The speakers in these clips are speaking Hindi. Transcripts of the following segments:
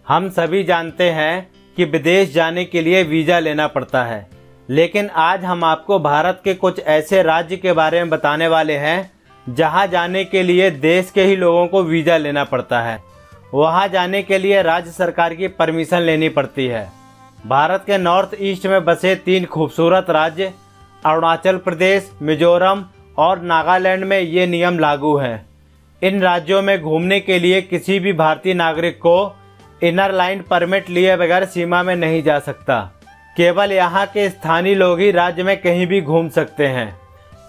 हम सभी जानते हैं कि विदेश जाने के लिए वीज़ा लेना पड़ता है, लेकिन आज हम आपको भारत के कुछ ऐसे राज्य के बारे में बताने वाले हैं जहां जाने के लिए देश के ही लोगों को वीज़ा लेना पड़ता है। वहां जाने के लिए राज्य सरकार की परमिशन लेनी पड़ती है। भारत के नॉर्थ ईस्ट में बसे 3 खूबसूरत राज्य अरुणाचल प्रदेश, मिजोरम और नागालैंड में ये नियम लागू हैं। इन राज्यों में घूमने के लिए किसी भी भारतीय नागरिक को इनर लाइन परमिट लिए बगैर सीमा में नहीं जा सकता। केवल यहाँ के स्थानीय लोग ही राज्य में कहीं भी घूम सकते हैं।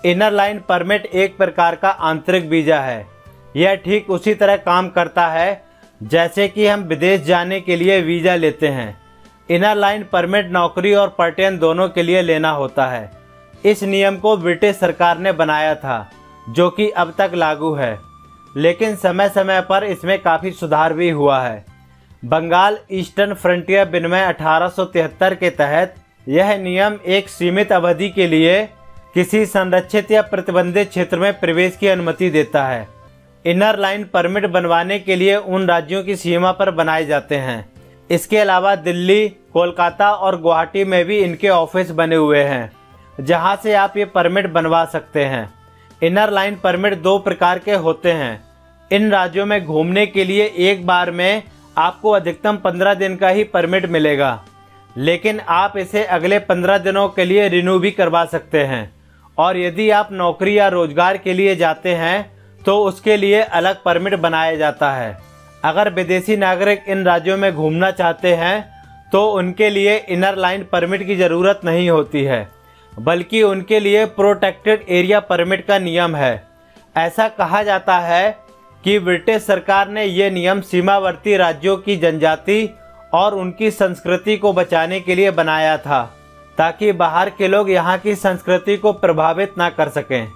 इनर लाइन परमिट एक प्रकार का आंतरिक वीज़ा है। यह ठीक उसी तरह काम करता है जैसे कि हम विदेश जाने के लिए वीज़ा लेते हैं। इनर लाइन परमिट नौकरी और पर्यटन दोनों के लिए लेना होता है। इस नियम को ब्रिटिश सरकार ने बनाया था, जो कि अब तक लागू है, लेकिन समय समय पर इसमें काफ़ी सुधार भी हुआ है। बंगाल ईस्टर्न फ्रंटियर विनिमय 1873 के तहत यह नियम एक सीमित अवधि के लिए किसी संरक्षित या प्रतिबंधित क्षेत्र में प्रवेश की अनुमति देता है। इनर लाइन परमिट बनवाने के लिए उन राज्यों की सीमा पर बनाए जाते हैं। इसके अलावा दिल्ली, कोलकाता और गुवाहाटी में भी इनके ऑफिस बने हुए हैं, जहां से आप ये परमिट बनवा सकते हैं। इनर लाइन परमिट 2 प्रकार के होते हैं। इन राज्यों में घूमने के लिए एक बार में आपको अधिकतम 15 दिन का ही परमिट मिलेगा, लेकिन आप इसे अगले 15 दिनों के लिए रिन्यू भी करवा सकते हैं। और यदि आप नौकरी या रोजगार के लिए जाते हैं तो उसके लिए अलग परमिट बनाया जाता है। अगर विदेशी नागरिक इन राज्यों में घूमना चाहते हैं तो उनके लिए इनर लाइन परमिट की ज़रूरत नहीं होती है, बल्कि उनके लिए प्रोटेक्टेड एरिया परमिट का नियम है। ऐसा कहा जाता है कि ब्रिटिश सरकार ने ये नियम सीमावर्ती राज्यों की जनजाति और उनकी संस्कृति को बचाने के लिए बनाया था, ताकि बाहर के लोग यहाँ की संस्कृति को प्रभावित ना कर सकें।